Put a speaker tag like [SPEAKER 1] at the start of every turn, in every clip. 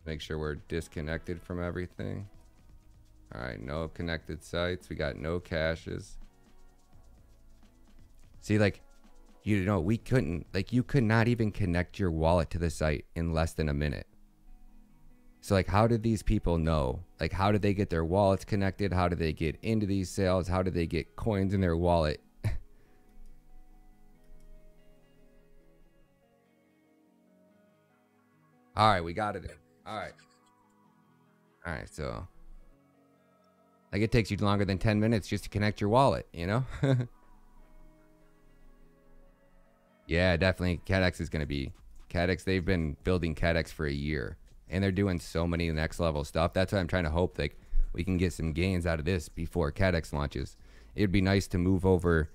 [SPEAKER 1] Make sure we're disconnected from everything. All right, no connected sites. We got no caches. See, like, you know, we couldn't, like, you could not even connect your wallet to the site in less than a minute. So, like, how did these people know? Like, how did they get their wallets connected? How did they get into these sales? How did they get coins in their wallet? All right, we got it in. All right. All right, so, like, it takes you longer than 10 minutes just to connect your wallet, you know? Yeah, definitely. Kaddex is going to be Kaddex. They've been building Kaddex for a year, and they're doing so many next level stuff. That's why I'm trying to hope like we can get some gains out of this before Kaddex launches. It'd be nice to move over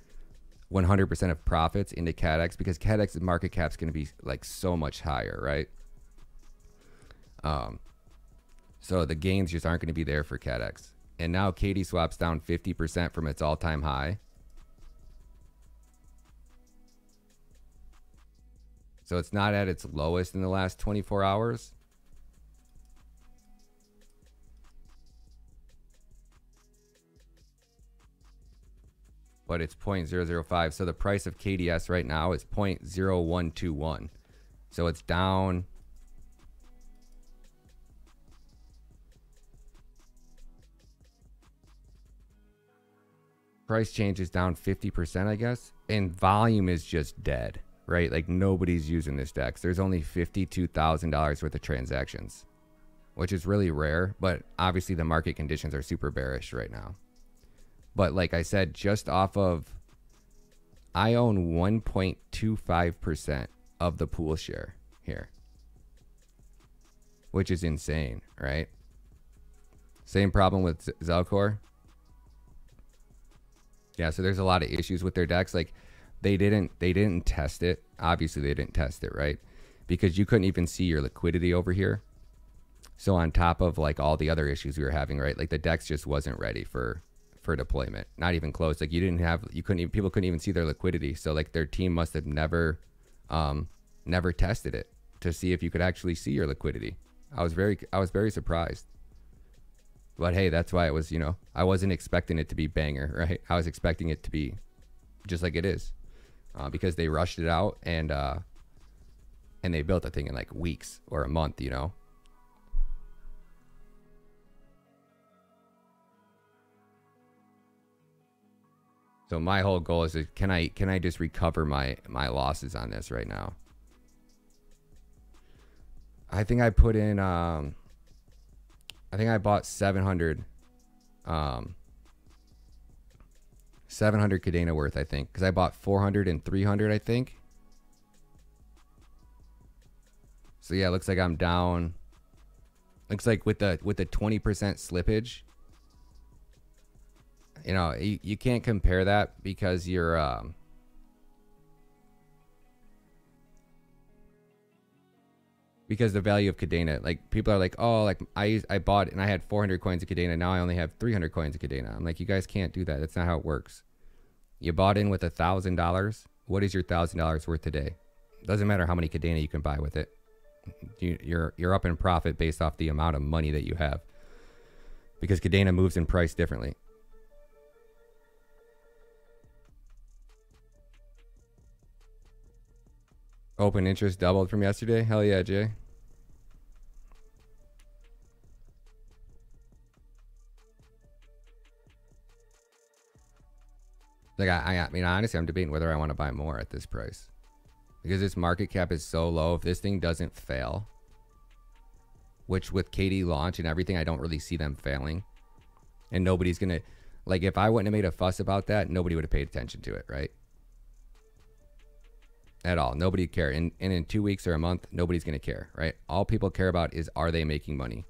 [SPEAKER 1] 100% of profits into Kaddex because Kaddex's market cap's going to be like so much higher, right? So the gains just aren't going to be there for Kaddex. And now KD-Swap's down 50% from its all-time high. So it's not at its lowest in the last 24 hours. But it's 0.005. So the price of KDS right now is 0.0121. So it's down. Price change is down 50%, I guess. And volume is just dead, right? Like nobody's using this DEX. There's only $52,000 worth of transactions, which is really rare. But obviously the market conditions are super bearish right now. But like I said, just off of, I own 1.25% of the pool share here, which is insane, right? Same problem with Zelcore. Yeah, so there's a lot of issues with their DEX. Like they didn't test it. Obviously they didn't test it, right? Because you couldn't even see your liquidity over here. So on top of like all the other issues we were having, right? Like the DEX just wasn't ready for deployment, not even close. Like people couldn't even see their liquidity. So like their team must have never tested it to see if you could actually see your liquidity. I was very surprised. But hey, that's why it was, you know, I wasn't expecting it to be banger, right? I was expecting it to be just like it is, because they rushed it out and they built the thing in like weeks or a month, you know. So my whole goal is, can I just recover my losses on this right now? I think I put in, I think I bought 700 Kadena worth, I think, because I bought 400 and 300, I think. So yeah, it looks like I'm down. Looks like with the 20% slippage, you know, you can't compare that because you're because the value of Kadena, like people are like, oh, like I bought it and I had 400 coins of Kadena, now I only have 300 coins of Kadena. I'm like, you guys can't do that. That's not how it works. You bought in with $1,000. What is your $1,000 worth today? Doesn't matter how many Kadena you can buy with it. You're up in profit based off the amount of money that you have, because Kadena moves in price differently. Open interest doubled from yesterday. Hell yeah, Jay. Like I mean, honestly, I'm debating whether I want to buy more at this price, because this market cap is so low. If this thing doesn't fail, which with KD launch and everything, I don't really see them failing, and nobody's gonna, like, if I wouldn't have made a fuss about that, nobody would have paid attention to it, right? At all. Nobody would care. And in 2 weeks or a month, nobody's going to care, right? All people care about is, are they making money?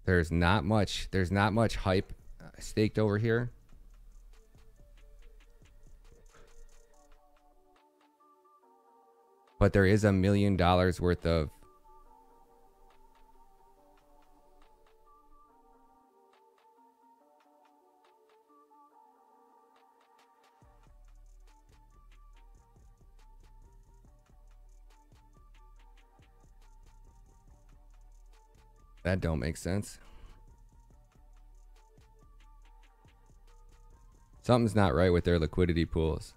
[SPEAKER 1] There's not much hype staked over here. But there is $1 million worth of, That don't make sense. Something's not right with their liquidity pools.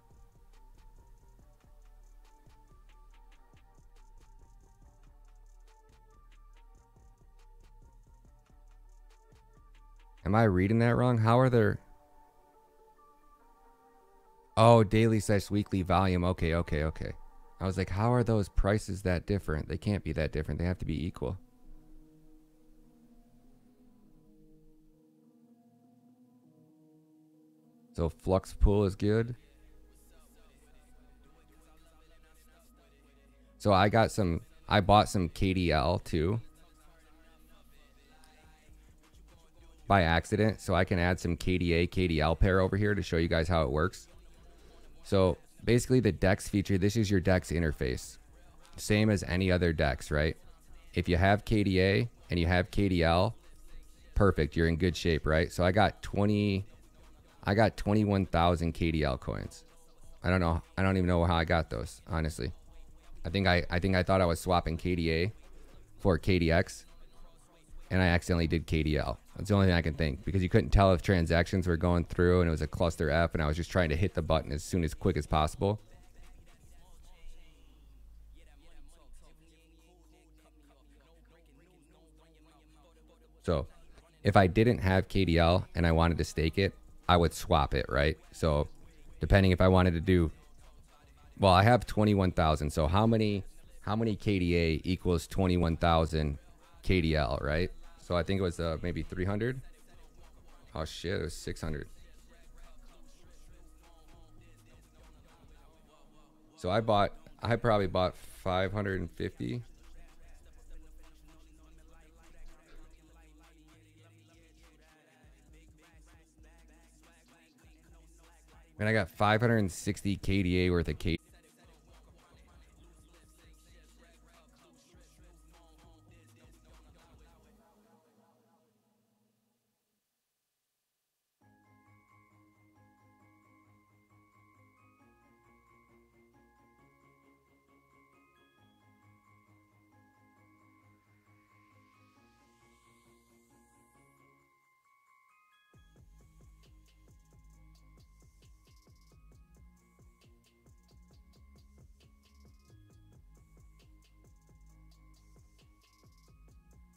[SPEAKER 1] Am I reading that wrong? How are there... Oh, daily/weekly volume. Okay, okay, okay. I was like, how are those prices that different? They can't be that different. They have to be equal. So flux pool is good. So I bought some KDL too. By accident. So I can add some KDA, KDL pair over here to show you guys how it works. So basically the Dex feature, this is your Dex interface. Same as any other Dex, right? If you have KDA and you have KDL, perfect, you're in good shape, right? So I got 21,000 KDL coins. I don't know. I don't even know how I got those, honestly. I think I thought I was swapping KDA for KDX, and I accidentally did KDL. That's the only thing I can think, because you couldn't tell if transactions were going through, and it was a cluster F, and I was just trying to hit the button as quick as possible. So if I didn't have KDL and I wanted to stake it, I would swap it, right? So depending if I wanted to do, well, I have 21,000. So how many KDA equals 21,000 KDL, right? So I think it was maybe 300. Oh shit, it was 600. So I probably bought 550. And I got 560 KDA worth of KDA.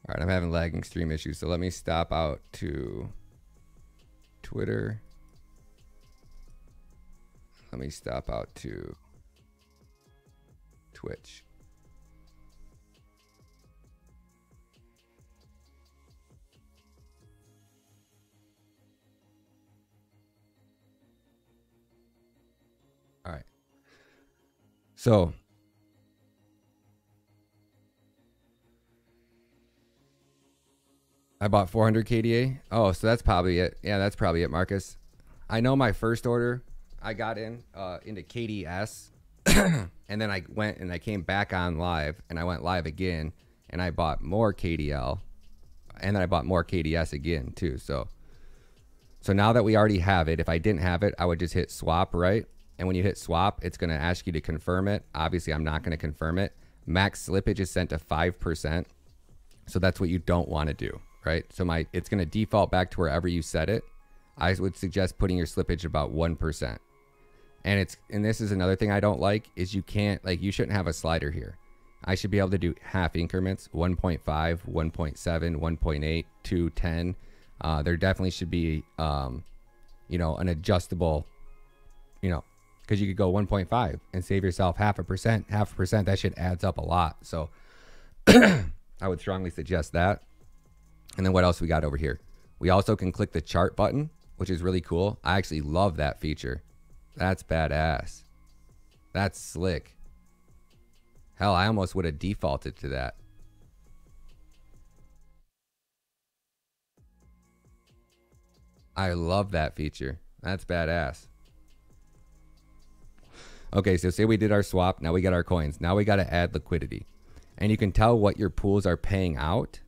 [SPEAKER 1] All right, I'm having lagging stream issues, so let me stop out to Twitter. Let me stop out to Twitch. All right. So I bought 400 KDA. Oh, so that's probably it. Yeah, that's probably it, Marcus. I know my first order, I got into KDS, and then I went and I came back on live, and I went live again, and I bought more KDL, and then I bought more KDS again too. So now that we already have it, if I didn't have it, I would just hit swap, right? And when you hit swap, it's going to ask you to confirm it. Obviously, I'm not going to confirm it. Max slippage is set to 5%. So that's what you don't want to do, right? So it's going to default back to wherever you set it. I would suggest putting your slippage about 1%. And this is another thing I don't like, is you shouldn't have a slider here. I should be able to do half increments, 1.5, 1.7, 1.8, 2, 10. There definitely should be, an adjustable, because you could go 1.5 and save yourself 0.5%. That shit adds up a lot. So I would strongly suggest that. And then what else we got over here? We also can click the chart button, which is really cool. I actually love that feature. That's badass. That's slick. Hell, I almost would have defaulted to that. I love that feature. That's badass. Okay, so say we did our swap. Now we got our coins. Now we got to add liquidity. And you can tell what your pools are paying out.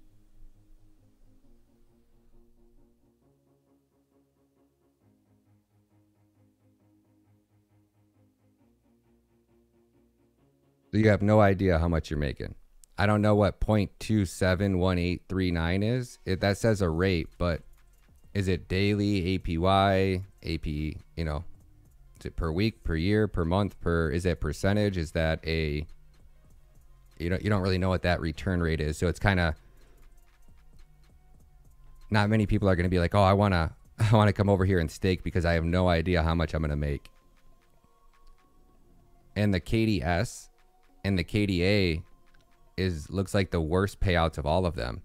[SPEAKER 1] So you have no idea how much you're making. I don't know what 0.271839 is. That says a rate, but is it daily, APY, AP, you know, is it per week, per year, per month, is it percentage? Is that you don't really know what that return rate is. So it's kind of, not many people are going to be like, oh, I want to come over here and stake because I have no idea how much I'm going to make. And the KDS and the KDA looks like the worst payouts of all of them.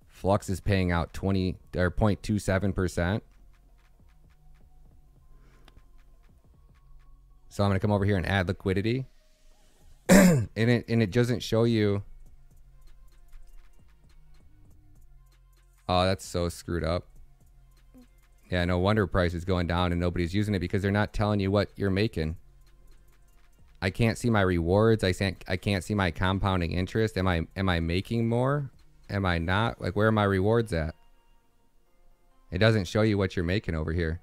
[SPEAKER 1] Flux is paying out 0.27%. So I'm going to come over here and add liquidity. and it doesn't show you. Oh, that's so screwed up. Yeah, no wonder price is going down and nobody's using it because they're not telling you what you're making. I can't see my rewards. I can't see my compounding interest. Am I making more? Am I not? Like, where are my rewards at? It doesn't show you what you're making over here.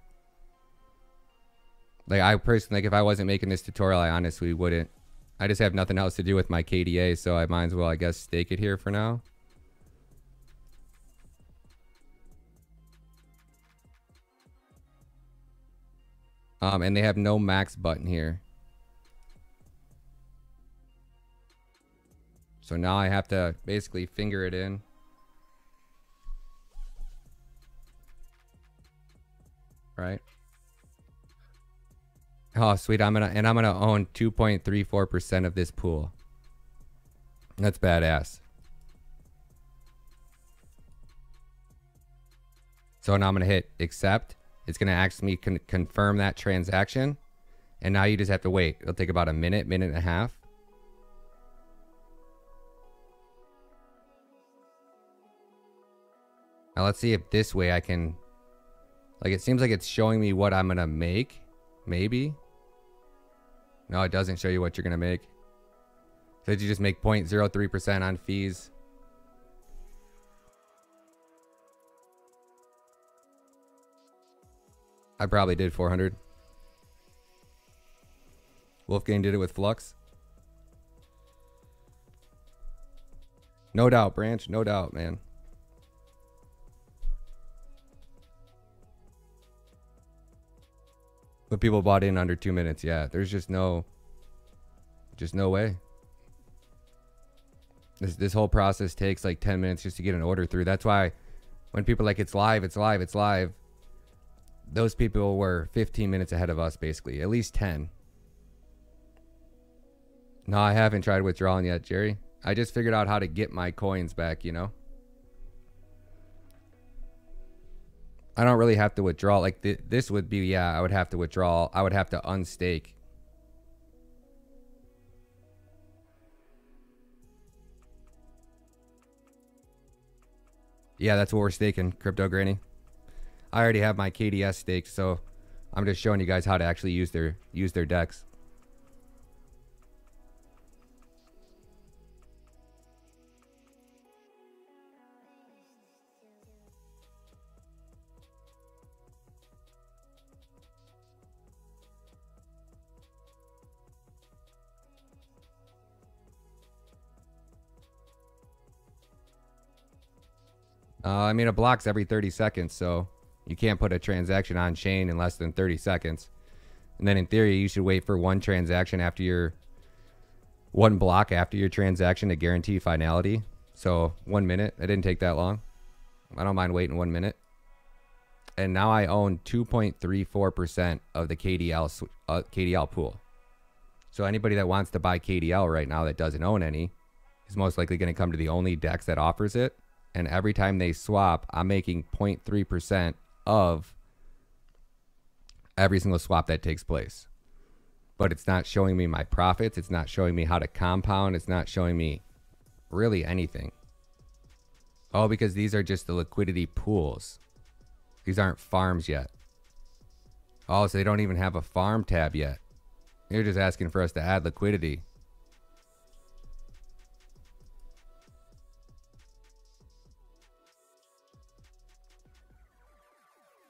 [SPEAKER 1] Like, I personally, like, if I wasn't making this tutorial, I honestly wouldn't. I just have nothing else to do with my KDA, so I might as well, I guess, stake it here for now. And they have no max button here. So now I have to basically finger it in. Right? Oh, sweet. I'm gonna own 2.34% of this pool. That's badass. So now I'm gonna hit accept. It's gonna ask me confirm that transaction, and now you just have to wait. It'll take about a minute and a half. Now let's see if this way I can, like, it seems like it's showing me what I'm gonna make, maybe. No, it doesn't show you what you're gonna make. It says you just make 0.03% on fees. I probably did 400. Wolfgang did it with Flux. No doubt, Branch. No doubt, man. But people bought in under 2 minutes. Yeah, there's just no way. This whole process takes like 10 minutes just to get an order through. That's why when people are like, it's live, it's live, it's live, those people were 15 minutes ahead of us, basically. At least 10. No, I haven't tried withdrawing yet, Jerry. I just figured out how to get my coins back, you know? I don't really have to withdraw. Like, this would be, yeah, I would have to withdraw. I would have to unstake. Yeah, that's what we're staking, Crypto Granny. I already have my KDS staked, so I'm just showing you guys how to actually use their decks. I mean, it blocks every 30 seconds, so you can't put a transaction on chain in less than 30 seconds. And then in theory, you should wait for one transaction after one block after your transaction to guarantee finality. So 1 minute. It didn't take that long. I don't mind waiting 1 minute. And now I own 2.34% of the KDL pool. So anybody that wants to buy KDL right now that doesn't own any is most likely going to come to the only DEX that offers it. And every time they swap, I'm making 0.3% of every single swap that takes place. But it's not showing me my profits. It's not showing me how to compound. It's not showing me really anything. Oh, because these are just the liquidity pools. These aren't farms yet. Oh, so they don't even have a farm tab yet. You're just asking for us to add liquidity.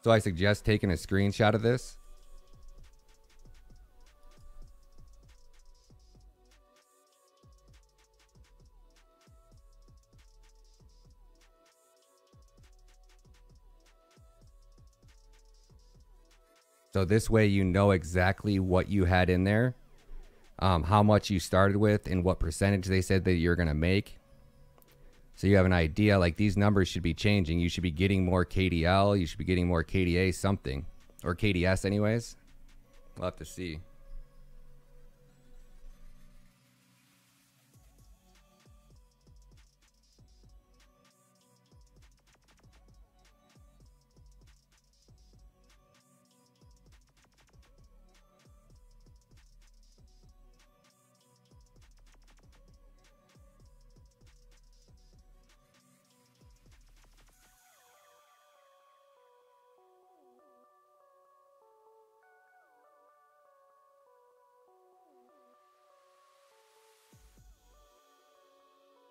[SPEAKER 1] So I suggest taking a screenshot of this. So this way you know exactly what you had in there, how much you started with, and what percentage they said that you're going to make. So you have an idea, like these numbers should be changing. You should be getting more KDL. You should be getting more KDA something. Or KDS anyways. We'll have to see.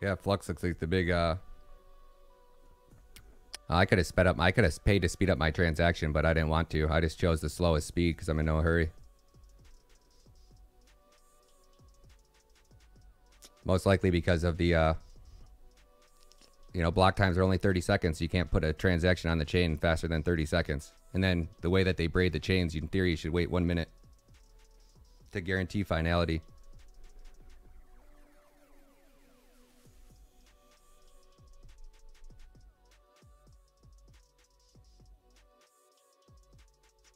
[SPEAKER 1] Yeah, Flux looks like the big I could have sped up. I could have paid to speed up my transaction, but I didn't want to. I just chose the slowest speed because I'm in no hurry. Most likely because of the, you know, block times are only 30 seconds. So you can't put a transaction on the chain faster than 30 seconds. And then the way that they braid the chains, in theory, you should wait 1 minute to guarantee finality.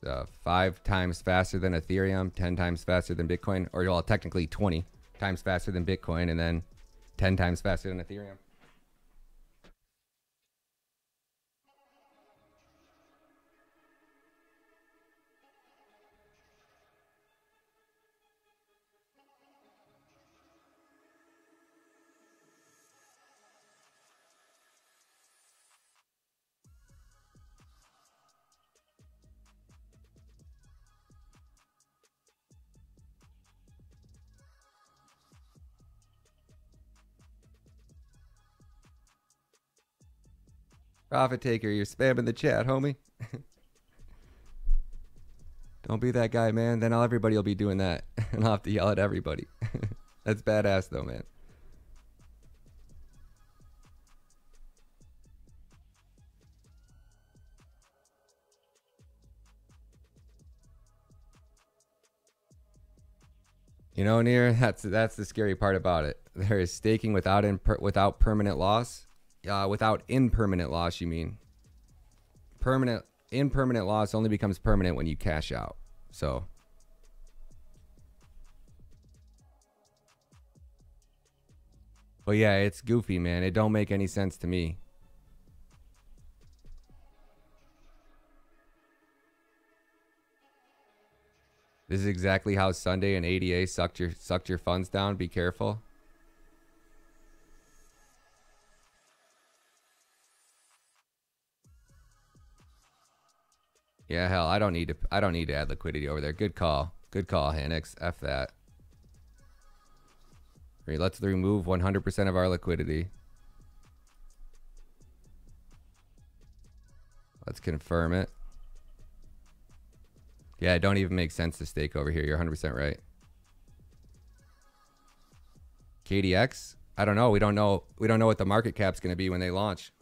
[SPEAKER 1] So 5 times faster than Ethereum, 10 times faster than Bitcoin, or well, technically 20 times faster than Bitcoin, and then 10 times faster than Ethereum. Profit taker, you're spamming the chat, homie. Don't be that guy, man. Then everybody will be doing that. And I'll have to yell at everybody. That's badass, though, man. You know, Near, that's the scary part about it. There is staking without permanent loss. Without impermanent loss, you mean. Impermanent loss only becomes permanent when you cash out. So but yeah, it's goofy, man. It don't make any sense to me. This is exactly how Sunday and ADA sucked your funds down. Be careful. Yeah, hell, I don't need to add liquidity over there. Good call. Good call, Hanix. F that. Right, let's remove 100% of our liquidity. Let's confirm it. Yeah, it don't even make sense to stake over here. You're 100% right. KDX? I don't know. We don't know what the market cap's going to be when they launch.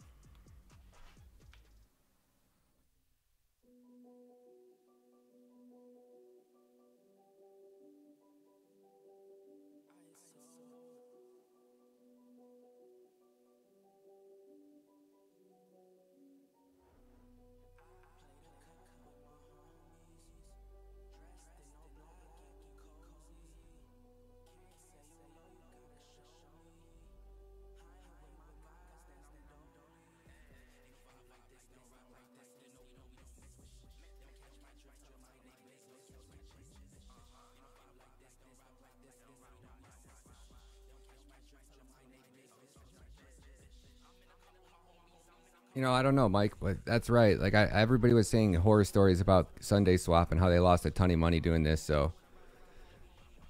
[SPEAKER 1] You know, I don't know, Mike, but that's right. Like everybody was saying horror stories about Sunday Swap and how they lost a ton of money doing this. So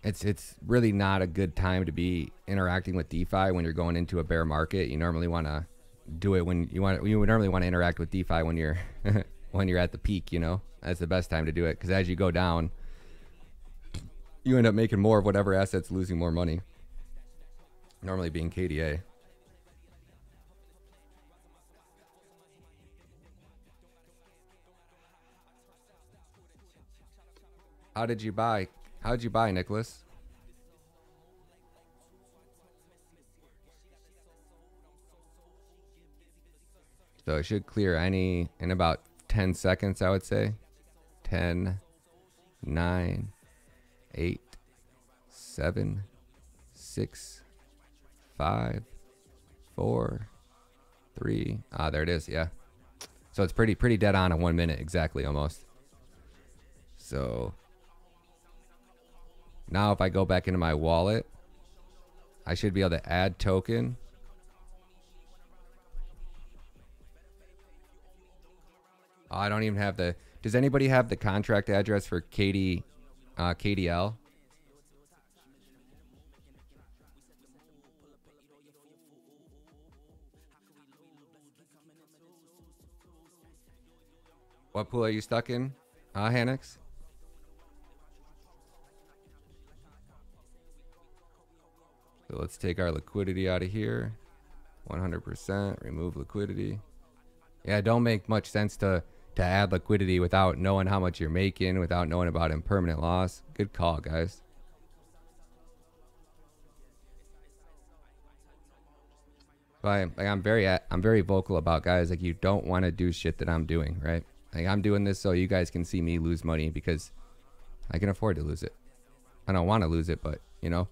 [SPEAKER 1] it's really not a good time to be interacting with DeFi when you're going into a bear market. You normally want to do it when you would normally want to interact with DeFi when you're when you're at the peak. You know, that's the best time to do it because as you go down, you end up making more of whatever asset's losing more money. Normally being KDA. How did you buy? How did you buy, Nicholas? So it should clear any in about 10 seconds, I would say. 10, 9, 8, 7, 6, 5, 4, 3. Ah, there it is. Yeah. So it's pretty dead on in 1 minute exactly, almost. So now if I go back into my wallet, I should be able to add token. Oh, I don't even have the. Does anybody have the contract address for KDL? What pool are you stuck in, Hanix? So let's take our liquidity out of here. 100%. Remove liquidity. Yeah, it don't make much sense to add liquidity without knowing how much you're making, without knowing about impermanent loss. Good call, guys. But I'm very vocal about, guys, like, you don't want to do shit that I'm doing, right? Like, I'm doing this so you guys can see me lose money because I can afford to lose it. I don't want to lose it, but you know,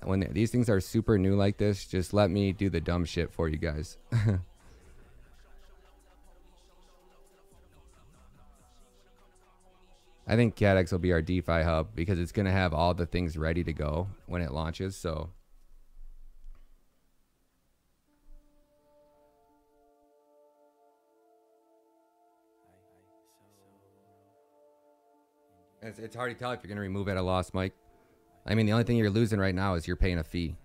[SPEAKER 1] when these things are super new like this, just let me do the dumb shit for you guys. I think Kaddex will be our DeFi hub because it's going to have all the things ready to go when it launches. So it's hard to tell if you're going to remove at a loss, Mike. I mean, the only thing you're losing right now is you're paying a fee.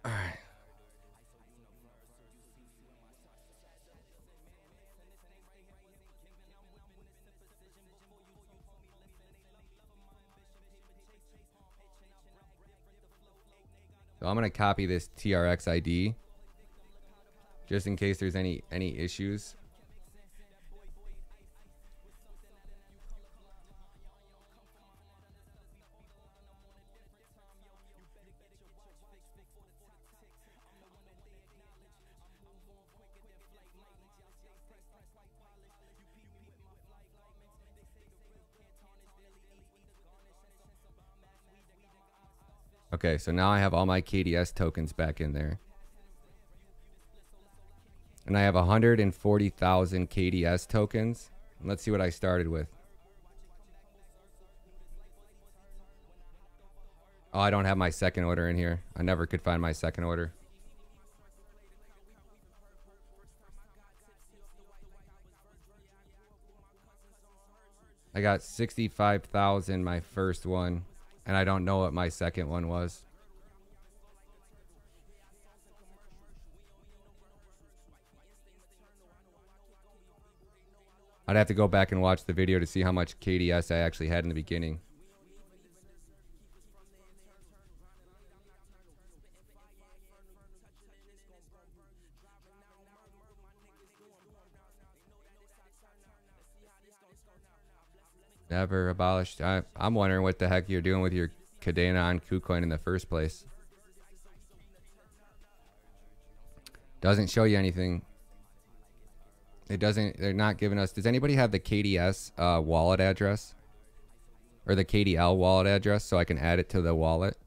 [SPEAKER 1] All right. So I'm going to copy this TRX ID just in case there's any issues. Okay, so now I have all my KDS tokens back in there. And I have 140,000 KDS tokens. Let's see what I started with. Oh, I don't have my second order in here. I never could find my second order. I got 65,000 my first one, and I don't know what my second one was. I'd have to go back and watch the video to see how much KDS I actually had in the beginning. Never abolished. I'm wondering what the heck you're doing with your Kadena on KuCoin in the first place. Doesn't show you anything. It doesn't. They're not giving us. Does anybody have the KDS wallet address? Or the KDL wallet address so I can add it to the wallet?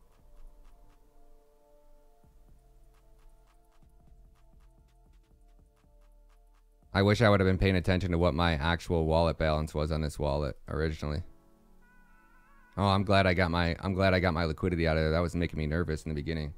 [SPEAKER 1] I wish I would have been paying attention to what my actual wallet balance was on this wallet originally. Oh, I'm glad I got my liquidity out of there. That was making me nervous in the beginning.